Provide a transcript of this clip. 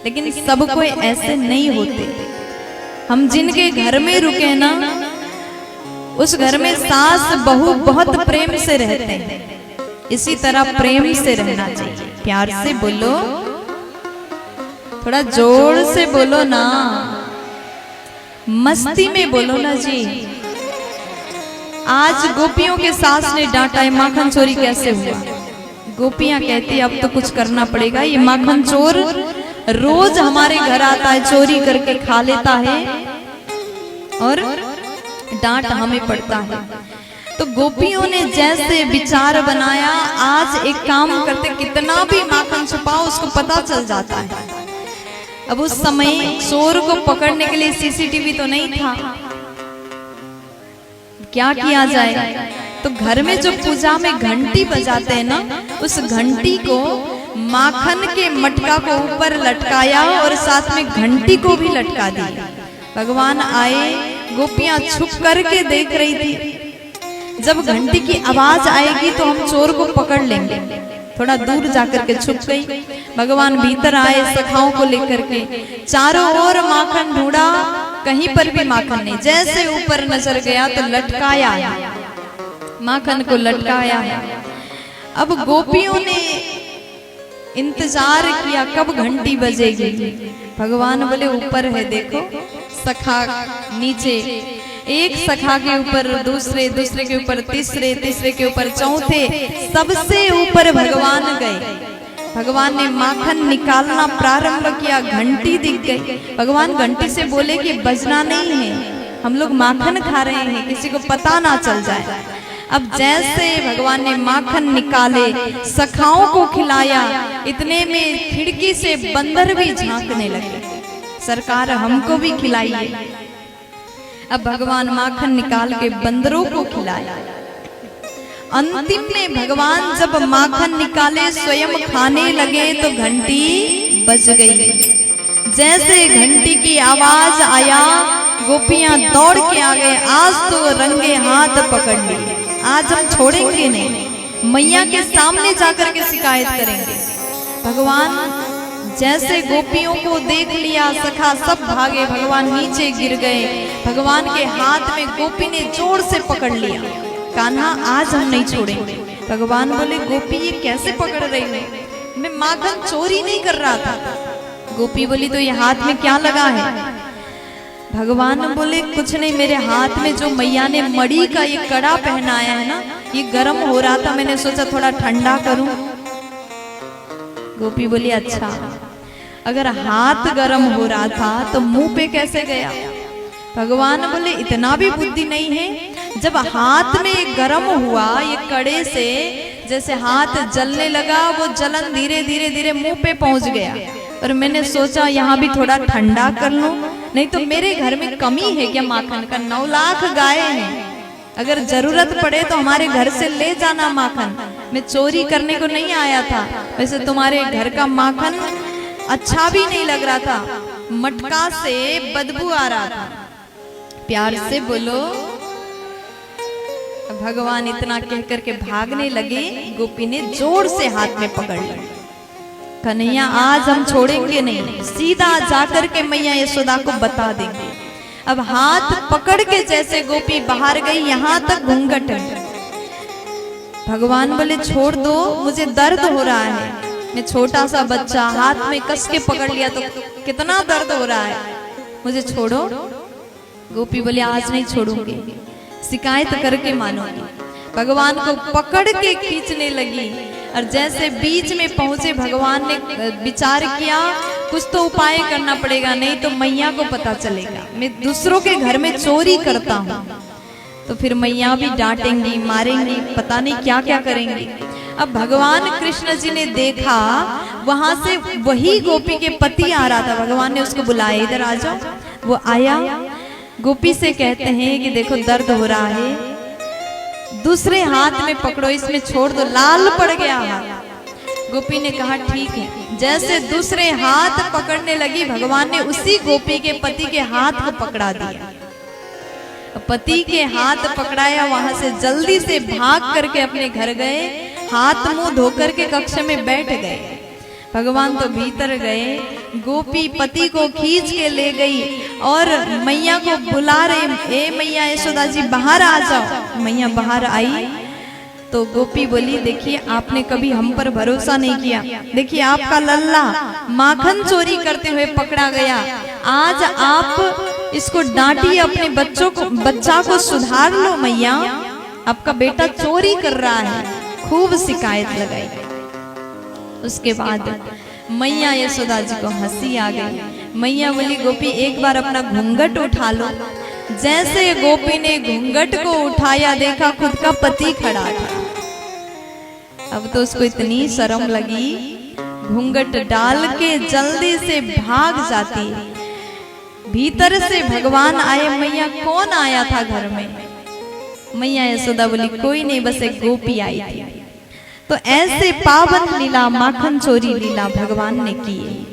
लेकिन सब कोई ऐसे नहीं होते। हम जिनके घर में रुके ना, उस घर में सास बहू बहुत प्रेम से रहते हैं। इसी तरह प्रेम से रहना चाहिए। प्यार से बोलो, थोड़ा जोर से बोलो ना, मस्ती में बोलो ना जी। आज गोपियों के सास ने डांटा है, माखन चोरी कैसे हुआ। गोपियां कहती अब तो कुछ करना पड़ेगा, ये माखन चोर रोज हमारे घर आता है, चोरी करके खा लेता है और डांट हमें पड़ता है। तो गोपियों ने जैसे विचार बनाया, आज एक काम करते, कितना भी माखन छुपाओ उसको पता चल जाता है। अब उस समय चोर को पकड़ने के लिए सीसीटीवी तो नहीं था, क्या किया जाए। तो घर में जो पूजा में घंटी बजाते हैं ना, उस घंटी को माखन के मटका को ऊपर लटकाया और साथ में घंटी को भी लटका दिया। भगवान आए, गोपियां छुप करके देख रही थी। जब घंटी की आवाज आएगी तो हम चोर को पकड़ लेंगे। थोड़ा दूर जाकर के छुप गई। भगवान भीतर आए सखाओं को लेकर के, चारों ओर माखन ढूंढा, कहीं पर भी माखन नहीं। जैसे ऊपर नजर गया तो लटकाया है, माखन को लटकाया है। अब गोपियों ने इंतजार किया कब घंटी बजेगी। भगवान बोले ऊपर है देखो। सखा नीचे, एक सखा के ऊपर दूसरे, दूसरे के ऊपर तीसरे, तीसरे के ऊपर चौथे, सबसे ऊपर भगवान गए। भगवान ने माखन निकालना प्रारंभ किया, घंटी दिख गई। भगवान घंटी से बोले कि बजना नहीं है, हम लोग माखन खा रहे हैं, किसी को पता ना चल जाए। अब जैसे भगवान ने माखन निकाले, सखाओं को खिलाया, इतने में खिड़की से बंदर भी झांकने लगे, सरकार हमको भी खिलाइए। अब भगवान माखन निकाल के बंदरों को खिलाया। अंतिम में भगवान जब माखन निकाले स्वयं खाने लगे तो घंटी बज गई। जैसे घंटी की आवाज आया, गोपियां दौड़ के आ गए। आज तो रंगे हाथ पकड़ लिए, आज हम छोड़ेंगे नहीं, मैया के सामने जाकर के शिकायत करेंगे। भगवान जैसे गोपियों को देख लिया, सखा सब भागे, भगवान नीचे गिर गए। भगवान के हाथ में गोपी ने जोर से पकड़ लिया, कान्हा आज हम नहीं छोड़ेंगे। भगवान बोले गोपी ये कैसे पकड़ रही है, मैं माखन चोरी नहीं कर रहा था। गोपी बोली तो ये हाथ में क्या लगा है। भगवान बोले कुछ नहीं, मेरे हाथ में जो मैया ने मड़ी का ये कड़ा पहनाया है ना, ये गर्म हो रहा था, मैंने सोचा थोड़ा ठंडा करूं। गोपी बोली अच्छा, अगर हाथ गर्म हो रहा था तो मुंह पे कैसे गया। भगवान बोले इतना भी बुद्धि नहीं है, जब हाथ में गर्म हुआ ये कड़े से, जैसे हाथ जलने लगा, वो जलन धीरे धीरे धीरे मुंह पे पहुंच गया। और मैंने सोचा यहाँ भी थोड़ा ठंडा कर लूं, नहीं तो मेरे घर में कमी है क्या माखन का। 9 लाख गाय हैं, अगर जरूरत पड़े तो हमारे घर से ले जाना माखन, मैं चोरी करने को नहीं आया था। वैसे तुम्हारे घर का माखन अच्छा भी नहीं लग रहा था, मटका से बदबू आ रहा था। प्यार से बोलो। भगवान इतना कह करके भागने लगे, गोपी ने जोर से हाथ में पकड़ लिया। कन्हैया आज हम छोड़ेंगे नहीं, सीधा जाकर के मैया यशोदा को बता देंगे। अब हाथ पकड़ के जैसे गोपी बाहर गई, यहाँ तक घूंघट है। भगवान बोले छोड़ दो, मुझे दर्द हो रहा है, मैं छोटा सा बच्चा, हाथ में कस के पकड़ लिया तो कितना दर्द हो रहा है, मुझे छोड़ो। गोपी बोले आज नहीं छोड़ूंगी, शिकायत करके मानूंगी। भगवान को पकड़ के खींचने लगी और जैसे बीच में पहुंचे, भगवान ने विचार किया कुछ तो उपाय करना पड़ेगा, नहीं तो मैया को पता चलेगा मैं दूसरों के घर में चोरी करता हूँ, तो फिर मैया भी डांटेंगी, मारेंगी, पता नहीं क्या क्या करेंगी। अब भगवान कृष्ण जी ने देखा वहां से वही गोपी के पति आ रहा था। भगवान ने उसको बुलाया, इधर आ जाओ। वो आया, गोपी से कहते हैं कि देखो दर्द हो रहा है, दूसरे हाथ में पकड़ो, इसमें छोड़ दो, लाल पड़ गया हाथ। गोपी ने कहा ठीक है। जैसे दूसरे हाथ पकड़ने लगी, भगवान ने उसी गोपी के पति के हाथ को पकड़ा दिया। पति के हाथ पकड़ाया, वहां से जल्दी से भाग करके अपने घर गए, हाथ मुंह धोकर के कक्ष में बैठ गए। भगवान तो भीतर गए, गोपी पति को खींच के ले गई और मैया को बुला रहे, ए मैया यशोदा जी बाहर आ जाओ। मैया बाहर आई तो गोपी बोली, देखिए आपने कभी हम पर भरोसा नहीं किया, देखिए आपका लल्ला माखन चोरी करते हुए पकड़ा गया, आज आप इसको डांटिए, अपने बच्चा को सुधार लो मैया, आपका बेटा चोरी कर रहा है। खूब शिकायत लगाई। उसके बाद मैया यशोदा जी को हंसी आ गई। मैया बोली, गोपी एक बार अपना घूंघट उठा लो। जैसे गोपी ने घूंघट को उठाया, देखा खुद का पति खड़ा था। अब तो उसको इतनी शर्म लगी, घूंघट डाल के जल्दी से भाग जाती। भीतर से भगवान आए, मैया कौन आया था घर में? मैया यशोदा बोली, कोई नहीं, बस एक गोपी आई थी। तो ऐसे पावन लीला, माखन चोरी लीला भगवान ने की है।